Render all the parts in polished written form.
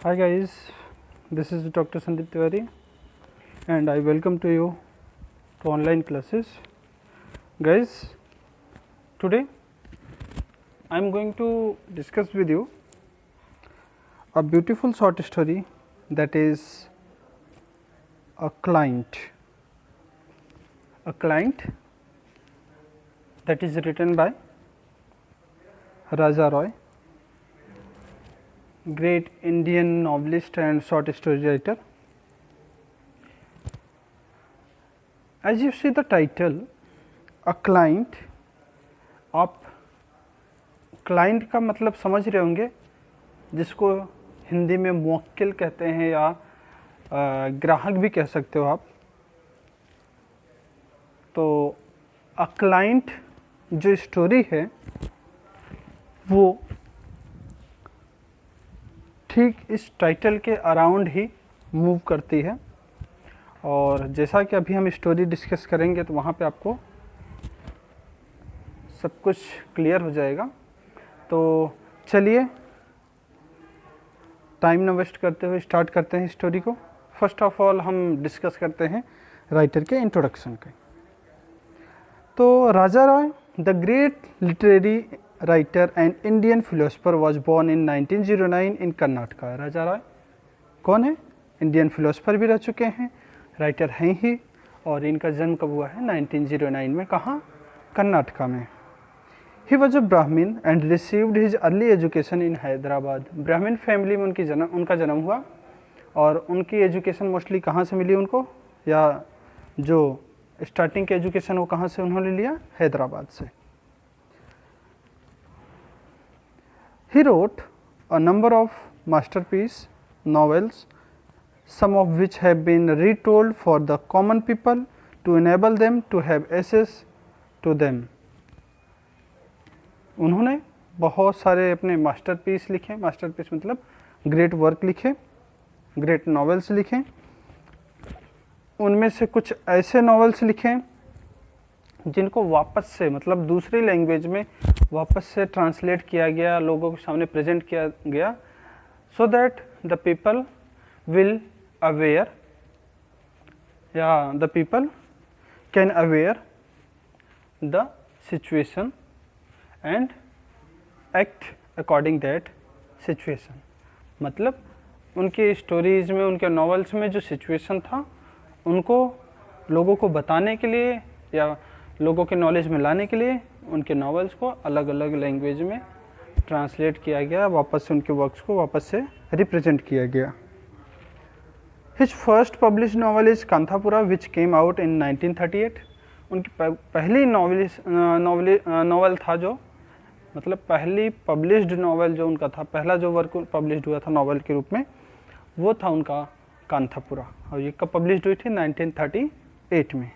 Hi guys, this is Dr. Sandeep Tiwari and I welcome to you to online classes. Guys, today I am going to discuss with you a beautiful short story that is a client that is written by Raja Roy, great Indian novelist and short story writer. As you see the title, a client, आप client का मतलब समझ रहे होंगे, जिसको हिंदी में मुवक्किल कहते हैं या ग्राहक भी कह सकते हो आप। तो अ क्लाइंट जो स्टोरी है वो ठीक इस टाइटल के अराउंड ही मूव करती है, और जैसा कि अभी हम स्टोरी डिस्कस करेंगे तो वहाँ पे आपको सब कुछ क्लियर हो जाएगा। तो चलिए टाइम न वेस्ट करते हुए स्टार्ट करते हैं स्टोरी को। फर्स्ट ऑफ ऑल हम डिस्कस करते हैं राइटर के इंट्रोडक्शन के। तो Raja Roy, the great literary writer and Indian philosopher, was born in 1909 in Karnataka. Raja Roy कौन है? इंडियन फिलोसफर भी रह चुके हैं, राइटर हैं ही, और इनका जन्म कब हुआ है? 1909 में। कहाँ? कर्नाटका में। He was a Brahmin and received his early education in Hyderabad. Brahmin family में उनका जन्म हुआ, और उनकी एजुकेशन मोस्टली कहाँ से मिली उनको, या जो स्टार्टिंग की एजुकेशन वो कहाँ से उन्होंने लिया? हैदराबाद से। He wrote a number of masterpiece novels, some of which have been retold for the common people to enable them to have access to them. उन्होंने बहुत सारे अपने मास्टरपीस लिखे, मास्टरपीस मतलब ग्रेट वर्क लिखे, ग्रेट नॉवेल्स लिखे। उनमें से कुछ ऐसे नॉवेल्स लिखे जिनको वापस से मतलब दूसरी लैंग्वेज में वापस से ट्रांसलेट किया गया, लोगों के सामने प्रेजेंट किया गया, so that the people will aware, the people can aware the situation and act according that situation. मतलब उनके स्टोरीज में, उनके नॉवेल्स में जो सिचुएशन था उनको लोगों को बताने के लिए या लोगों के नॉलेज में लाने के लिए उनके नॉवेल्स को अलग अलग लैंग्वेज में ट्रांसलेट किया गया, वापस से उनके वर्क्स को वापस से रिप्रेजेंट किया गया। His first published novel is Kanthapura which came out in 1938। उनकी पहली नॉवल था जो मतलब पहली पब्लिश्ड नॉवल जो उनका था, पहला जो वर्क पब्लिश्ड हुआ था नॉवल के रूप में, वो था उनका कांथापुरा, और ये कब पब्लिश्ड हुई थी? 1938 में।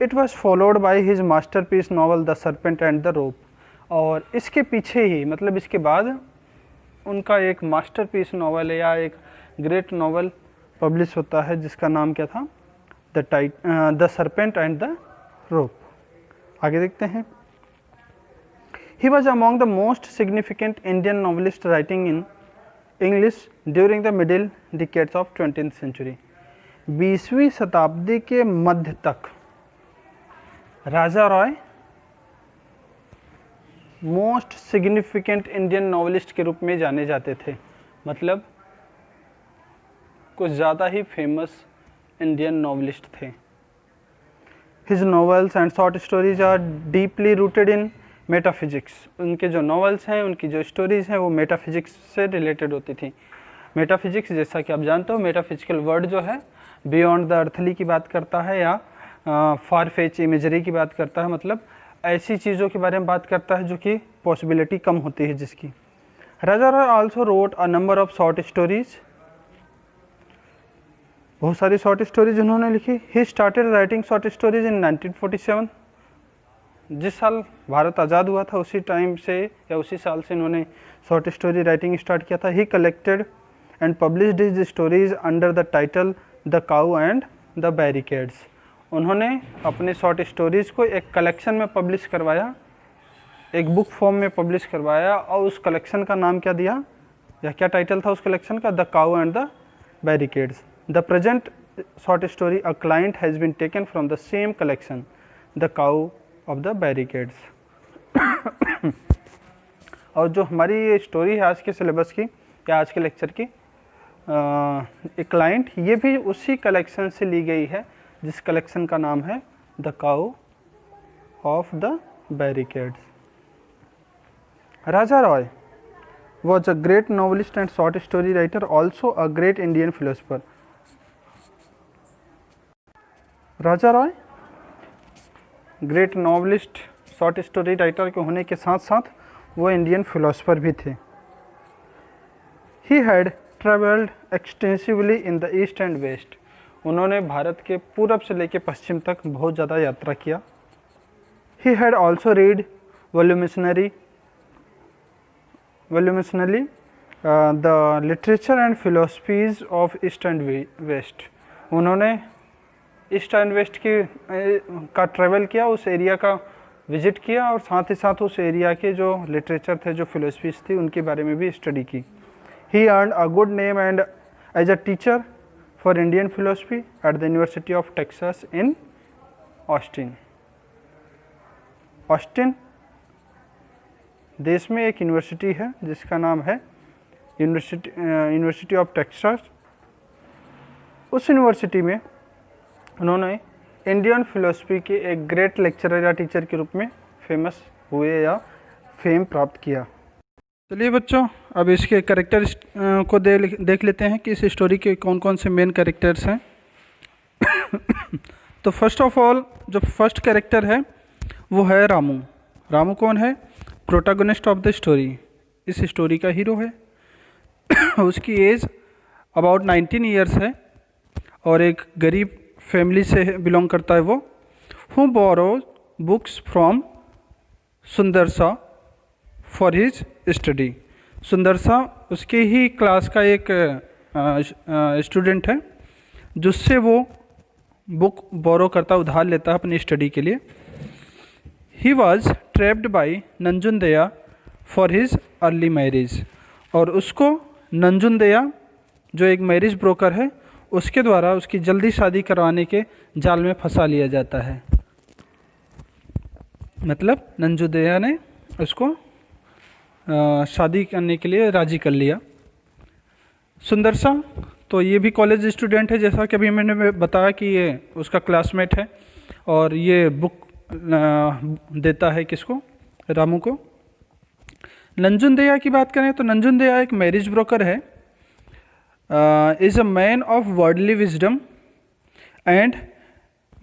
It was followed by his masterpiece novel The serpent and the Rope, और इसके पीछे ही मतलब इसके बाद उनका एक मास्टरपीस नॉवल या एक ग्रेट नॉवल पब्लिश होता है जिसका नाम क्या था? The serpent and the rope. आगे देखते हैं। He was among the most significant Indian novelist writing in English during the middle decades of 20th century. 20वीं शताब्दी के मध्य तक Raja Roy most significant Indian novelist के रूप में जाने जाते थे, मतलब कुछ ज़्यादा ही फेमस इंडियन नॉवलिस्ट थे। His novels and short stories are deeply rooted in metaphysics. उनके जो नॉवेल्स हैं, उनकी जो स्टोरीज हैं, वो मेटाफिजिक्स से रिलेटेड होती थी। मेटाफिजिक्स जैसा कि आप जानते हो, मेटाफिजिकल वर्ड जो है बियॉन्ड द अर्थली की बात करता है या फार फेच इमेजरी की बात करता है, मतलब ऐसी चीज़ों के बारे में बात करता है जो कि पॉसिबिलिटी कम होती है जिसकी। Raja Roy also wrote a number of short stories, बहुत सारी शॉर्ट स्टोरीज उन्होंने लिखी। He started writing short stories in 1947। जिस साल भारत आज़ाद हुआ था उसी टाइम से या उसी साल से इन्होंने शॉर्ट स्टोरी राइटिंग स्टार्ट किया था। ही collected and published his stories under the title the Cow and the barricades. उन्होंने अपने शॉर्ट स्टोरीज़ को एक कलेक्शन में पब्लिश करवाया, एक बुक फॉर्म में पब्लिश करवाया, और उस कलेक्शन का नाम क्या दिया? या क्या टाइटल था उस कलेक्शन का, the Cow and the Barricades. The present short story a client has been taken from the same collection, the Cow of the Barricades. और जो हमारी ये स्टोरी है आज के सिलेबस की या आज के लेक्चर की, एक क्लाइंट, ये भी उसी कलेक्शन से ली गई है जिस कलेक्शन का नाम है the Cow of the barricades. Raja Roy was a great novelist and short story writer, also a great Indian philosopher. Raja Roy great novelist, short story writer के होने के साथ साथ वो इंडियन फिलोसोफर भी थे। He had travelled extensively in the East and waste. उन्होंने भारत के पूरब से लेकर पश्चिम तक बहुत ज़्यादा यात्रा किया। He had also read voluminously the literature and philosophies of east and waste. उन्होंने ईस्ट एंड वेस्ट का ट्रैवल किया, उस एरिया का विजिट किया और साथ ही साथ उस एरिया के जो लिटरेचर थे, जो फिलोसफीज थी, उनके बारे में भी स्टडी की। He earned a good name and as a teacher for Indian philosophy at the university of Texas in Austin. Austin देश में एक यूनिवर्सिटी है जिसका नाम है यूनिवर्सिटी ऑफ टेक्सास। उस यूनिवर्सिटी में उन्होंने इंडियन फिलोसफी के एक ग्रेट लेक्चरर या टीचर के रूप में फेमस हुए या फेम प्राप्त किया। चलिए बच्चों, अब इसके कैरेक्टर्स को देख लेते हैं कि इस स्टोरी के कौन कौन से मेन कैरेक्टर्स हैं। तो फर्स्ट ऑफ ऑल जो फर्स्ट कैरेक्टर है वो है रामू। रामू कौन है? प्रोटैगनिस्ट ऑफ द स्टोरी, इस स्टोरी का हीरो है। उसकी एज अबाउट 19 ईयर्स है और एक गरीब फैमिली से बिलोंग करता है वो। Who borrows books from Sundarsa for his study. Sundarsa उसके ही क्लास का एक स्टूडेंट है जिससे वो बुक बोरो करता, उधार लेता है अपनी स्टडी के लिए। He was trapped by Nanjundaya for his early marriage. और उसको नंजुंदया जो एक मैरिज ब्रोकर है उसके द्वारा उसकी जल्दी शादी करवाने के जाल में फंसा लिया जाता है। मतलब नंजुंदया ने उसको शादी करने के लिए राजी कर लिया। सुंदरसा तो ये भी कॉलेज स्टूडेंट है, जैसा कि अभी मैंने बताया कि ये उसका क्लासमेट है और ये बुक देता है किसको? रामू को। नंजुंदया की बात करें तो नंजुंदया एक मैरिज ब्रोकर है। Is a man of worldly wisdom and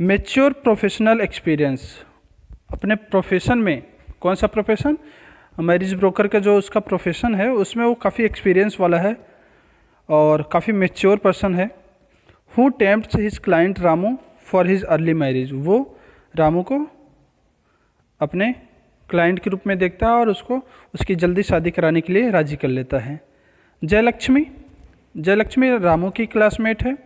mature professional experience. अपने प्रोफेशन में, कौन सा प्रोफेशन? मैरिज ब्रोकर का जो उसका प्रोफेशन है उसमें वो काफ़ी एक्सपीरियंस वाला है और काफ़ी मेच्योर पर्सन है। Who tempts his client Ramu for his early marriage. वो रामू को अपने क्लाइंट के रूप में देखता है और उसको उसकी जल्दी शादी कराने के लिए राजी कर लेता है। जयलक्ष्मी रामू की क्लासमेट है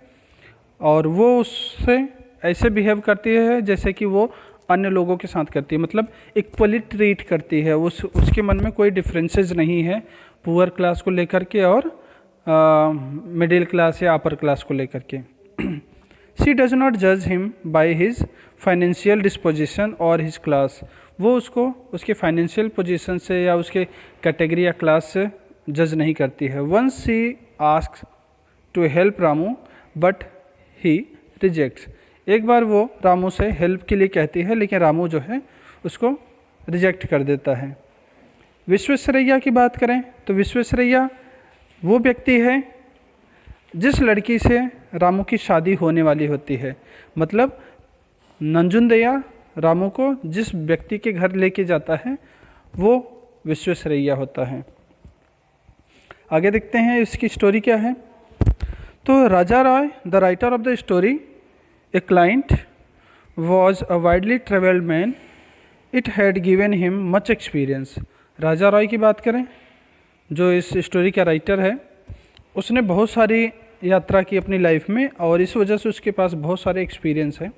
और वो उससे ऐसे बिहेव करती है जैसे कि वो अन्य लोगों के साथ करती है, मतलब इक्वली ट्रीट करती है। उसके मन में कोई डिफरेंसेस नहीं है पुअर क्लास को लेकर के और मिडिल क्लास या अपर क्लास को लेकर के। शी डज नॉट जज him by his financial disposition और हिज क्लास। वो उसको उसके फाइनेंशियल पोजीशन से या उसके कैटेगरी या क्लास से जज नहीं करती है। Once she asks to help Ramu but he rejects. एक बार वो रामू से हेल्प के लिए कहती है लेकिन रामू जो है उसको रिजेक्ट कर देता है। विश्वेश्वरैया की बात करें तो विश्वेश्वरैया वो व्यक्ति है जिस लड़की से रामू की शादी होने वाली होती है। मतलब नंजुंदया रामू को जिस व्यक्ति के घर लेके जाता है वो विश्वेश्वरैया होता है। आगे देखते हैं इसकी स्टोरी क्या है। तो Raja Roy the writer of the story a client was a widely travelled man, it had given him much experience. Raja Roy की बात करें जो इस स्टोरी का राइटर है, उसने बहुत सारी यात्रा की अपनी लाइफ में और इस वजह से उसके पास बहुत सारे एक्सपीरियंस है।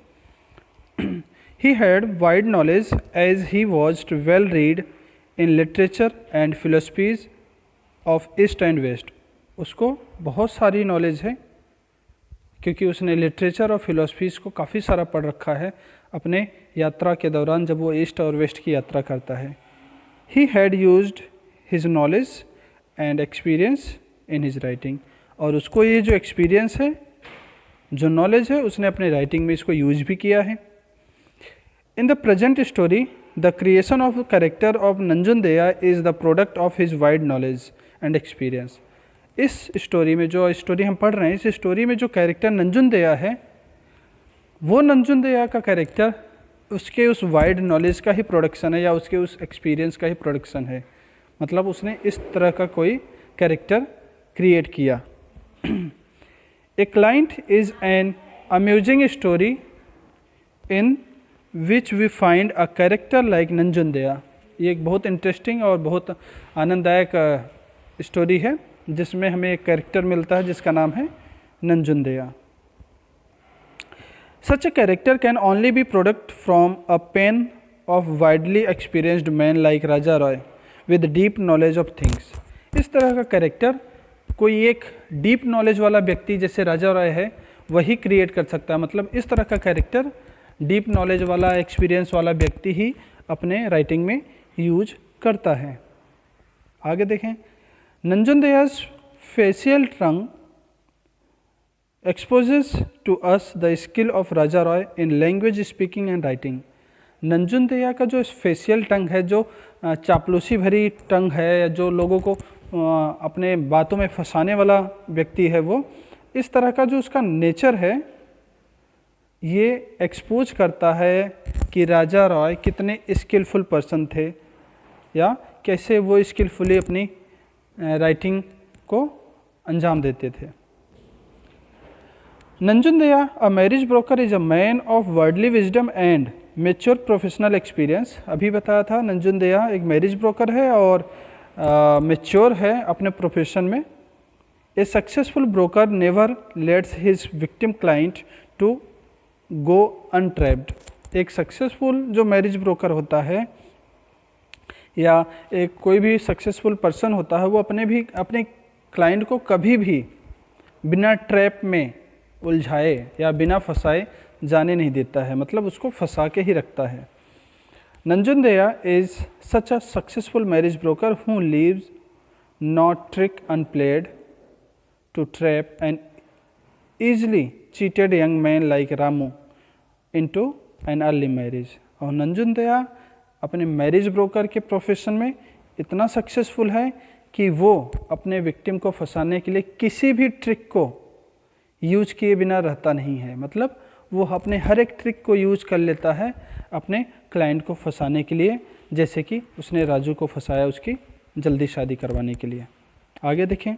He had wide knowledge as he was well read in literature and philosophies of east and West, उसको बहुत सारी नॉलेज है क्योंकि उसने लिटरेचर और फिलोसफीज़ को काफ़ी सारा पढ़ रखा है अपने यात्रा के दौरान जब वो ईस्ट और वेस्ट की यात्रा करता है। He had used his knowledge and experience in his writing, और उसको ये जो एक्सपीरियंस है, जो नॉलेज है, उसने अपने राइटिंग में इसको यूज भी किया है। In the present story the creation of character of Nanjundeya is the product of his wide knowledge and experience. इस स्टोरी में, जो स्टोरी हम पढ़ रहे हैं, इस स्टोरी में जो कैरेक्टर नंजुनदेया है, वो नंजुनदेया का कैरेक्टर उसके उस वाइड नॉलेज का ही प्रोडक्शन है या उसके उस एक्सपीरियंस का ही प्रोडक्शन है। मतलब उसने इस तरह का कोई कैरेक्टर क्रिएट किया। A client is an amusing story in which we find a character like Nanjundeya. ये एक बहुत इंटरेस्टिंग और बहुत आनंददायक स्टोरी है जिसमें हमें एक कैरेक्टर मिलता है जिसका नाम है नंजुनदेया। Such a character can only be product from a pen of widely experienced man like Raja Roy with deep knowledge of things। इस तरह का कैरेक्टर कोई एक डीप नॉलेज वाला व्यक्ति जैसे राजा रॉय है वही क्रिएट कर सकता है। मतलब इस तरह का कैरेक्टर डीप नॉलेज वाला, एक्सपीरियंस वाला व्यक्ति ही अपने राइटिंग में यूज करता है। आगे देखें, नंजुनदेया's facial tongue exposes to us the skill of Raja Roy in language speaking and writing। नंजुनदेया का जो फेशियल टंग है, जो चापलूसी भरी टंग है, जो लोगों को अपने बातों में फंसाने वाला व्यक्ति है, वो इस तरह का जो उसका नेचर है, ये एक्सपोज करता है कि राजा रॉय कितने स्किलफुल पर्सन थे या कैसे वो स्किलफुली अपनी राइटिंग को अंजाम देते थे। Nanjundeya a marriage broker is a man of worldly wisdom and mature professional experience. अभी बताया था नंजुनदेया एक मैरिज ब्रोकर है और मेच्योर है अपने प्रोफेशन में। A successful broker never lets his victim client to go untrapped. एक सक्सेसफुल जो मैरिज ब्रोकर होता है या एक कोई भी सक्सेसफुल पर्सन होता है, वो अपने क्लाइंट को कभी भी बिना ट्रैप में उलझाए या बिना फंसाए जाने नहीं देता है, मतलब उसको फंसा के ही रखता है। Nanjundeya is such a successful marriage broker who leaves not trick unplayed to trap an easily cheated young man like Ramu into an early marriage. और नंजुनदेया अपने मैरिज ब्रोकर के प्रोफेशन में इतना सक्सेसफुल है कि वो अपने विक्टिम को फंसाने के लिए किसी भी ट्रिक को यूज किए बिना रहता नहीं है। मतलब वो अपने हर एक ट्रिक को यूज कर लेता है अपने क्लाइंट को फंसाने के लिए, जैसे कि उसने राजू को फंसाया उसकी जल्दी शादी करवाने के लिए। आगे देखें,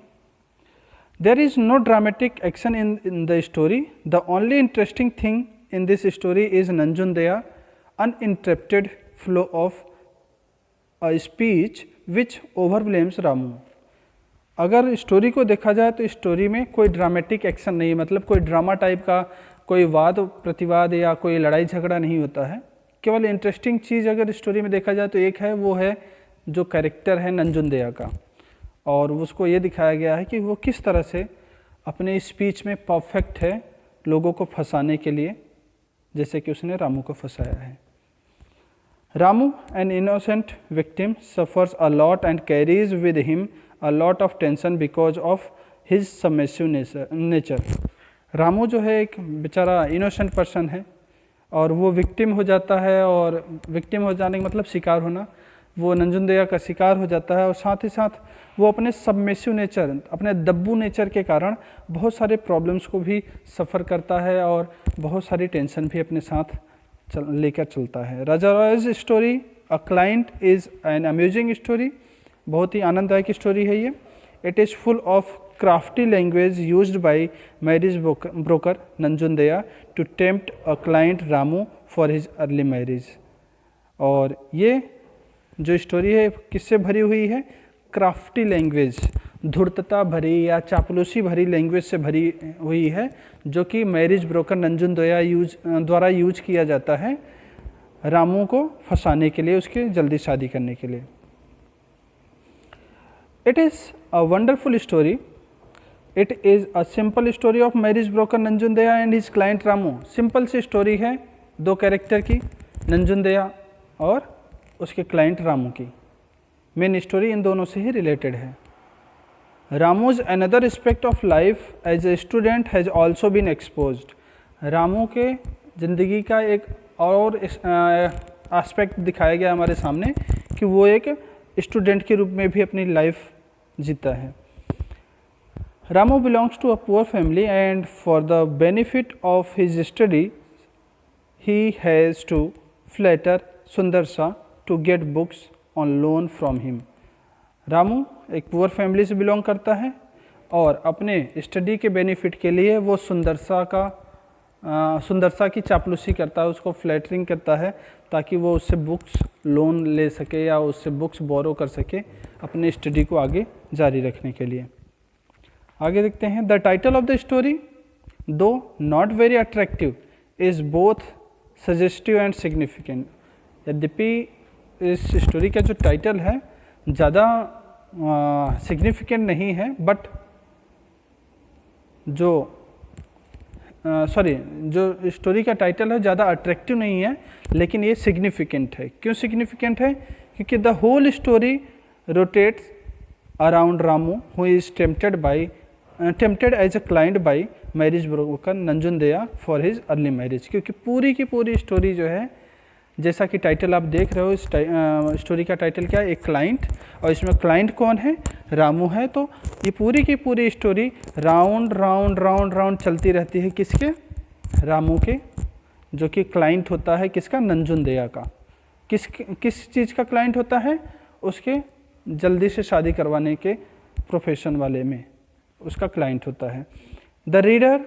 there is no dramatic action in the story, the only interesting thing in this story is Nanjundeya uninterrupted flow of a speech which overwhelms Ramu. अगर स्टोरी को देखा जाए तो स्टोरी में कोई ड्रामेटिक एक्शन नहीं है, मतलब कोई ड्रामा टाइप का कोई वाद प्रतिवाद या कोई लड़ाई झगड़ा नहीं होता है। केवल इंटरेस्टिंग चीज़ अगर स्टोरी में देखा जाए तो एक है, वो है जो कैरेक्टर है नंजुनदेया का, और उसको ये दिखाया गया है कि वो किस तरह से अपने स्पीच में परफेक्ट है लोगों को फंसाने के लिए, जैसे कि उसने रामू को फंसाया है। Ramu an innocent victim suffers a lot and carries with him a lot of tension because of his submissive nature। Ramu जो है एक बेचारा इनोसेंट पर्सन है और वो विक्टिम हो जाता है, और विक्टिम हो जाने का मतलब शिकार होना, वो नंजुनदेया का शिकार हो जाता है, और साथ ही साथ वो अपने सबमिसिव नेचर, अपने दब्बू नेचर के कारण बहुत सारे प्रॉब्लम्स को भी सफ़र करता है और बहुत सारी टेंशन भी अपने साथ लेकर चलता है। Raja Roy's story a client is an amusing story, बहुत ही आनंददायक स्टोरी है ये। It is full of crafty language used by marriage broker Nanjundeya to tempt a client Ramu for his early marriage. और ये जो स्टोरी है किससे भरी हुई है? क्राफ्टी लैंग्वेज, धूर्तता भरी या चापलूसी भरी लैंग्वेज से भरी हुई है, जो कि मैरिज ब्रोकर नंजुनदेया द्वारा यूज किया जाता है रामू को फंसाने के लिए, उसके जल्दी शादी करने के लिए। It is a wonderful story. It is a simple story of marriage broker Nanjundaya and his client Ramu. Simple सी स्टोरी है दो कैरेक्टर की, नंजुंदया और उसके क्लाइंट रामू की. मेन स्टोरी इन दोनों से ही रिलेटेड है. Ramu's another aspect of life as a student has also been exposed. Ramu के ज़िंदगी का एक और एस्पेक्ट दिखाया गया हमारे सामने कि वो एक स्टूडेंट के रूप में भी अपनी लाइफ जीता है. Ramu belongs to a poor family and for the benefit of his study he has to flatter Sundaresa to get books on loan from him. Ramu एक पुअर फैमिली से बिलोंग करता है और अपने स्टडी के बेनिफिट के लिए वो सुंदरसा की चापलूसी करता है, उसको फ्लैटरिंग करता है ताकि वो उससे बुक्स लोन ले सके या उससे बुक्स बोरो कर सके अपने स्टडी को आगे जारी रखने के लिए. आगे देखते हैं. The title of the story though not very attractive is both suggestive and significant. यद्यपि इस स्टोरी का जो टाइटल है ज़्यादा सिग्निफिकेंट नहीं है, बट जो स्टोरी का टाइटल है ज़्यादा अट्रैक्टिव नहीं है, लेकिन ये सिग्निफिकेंट है. क्यों सिग्निफिकेंट है? क्योंकि the whole story rotates around Ramu who is tempted as a client by marriage broker Nanjundaya for his early marriage. क्योंकि पूरी की पूरी स्टोरी जो है, जैसा कि टाइटल आप देख रहे हो, इस स्टोरी का टाइटल क्या है? एक क्लाइंट. और इसमें क्लाइंट कौन है? रामू है. तो ये पूरी की पूरी story round round round round चलती रहती है. किसके? रामू के, जो कि क्लाइंट होता है किसका? नंजुंदया का. किस चीज़ का क्लाइंट होता है? उसके जल्दी से शादी करवाने के प्रोफेशन वाले में उसका क्लाइंट होता है. The reader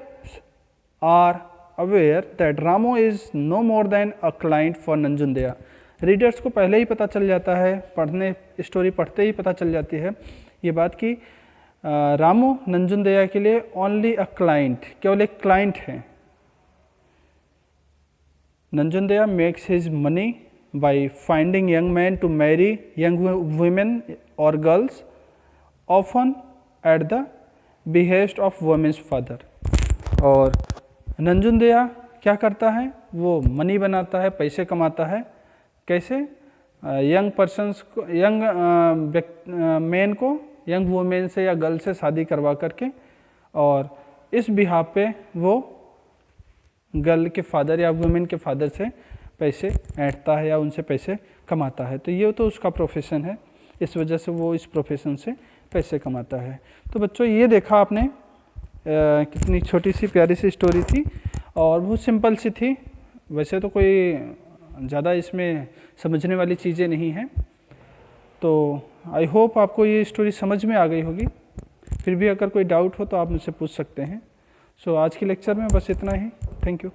are aware that Ramu is no more than a client for Nanjundaya. Readers को पहले ही पता चल जाता है, स्टोरी पढ़ते ही पता चल जाती है ये बात कि रामू नंजुंदया के लिए ओनली अ क्लाइंट, केवल एक क्लाइंट है. Nanjundaya makes his money by finding young men to marry young women or girls, often at the behest of women's father. और नंजुंदया क्या करता है? वो मनी बनाता है, पैसे कमाता है. कैसे? यंग पर्सन्स को, यंग मैन को यंग वुमेन से या गर्ल से शादी करवा करके, और इस बिहाफ पे वो गर्ल के फादर या वुमेन के फादर से पैसे ऐंठता है या उनसे पैसे कमाता है. तो ये तो उसका प्रोफेशन है, इस वजह से वो इस प्रोफेशन से पैसे कमाता है. तो बच्चों ये देखा आपने कितनी छोटी सी प्यारी सी स्टोरी थी और बहुत सिंपल सी थी. वैसे तो कोई ज़्यादा इसमें समझने वाली चीज़ें नहीं हैं. तो आई होप आपको ये स्टोरी समझ में आ गई होगी. फिर भी अगर कोई डाउट हो तो आप मुझसे पूछ सकते हैं. सो आज के लेक्चर में बस इतना ही. Thank you.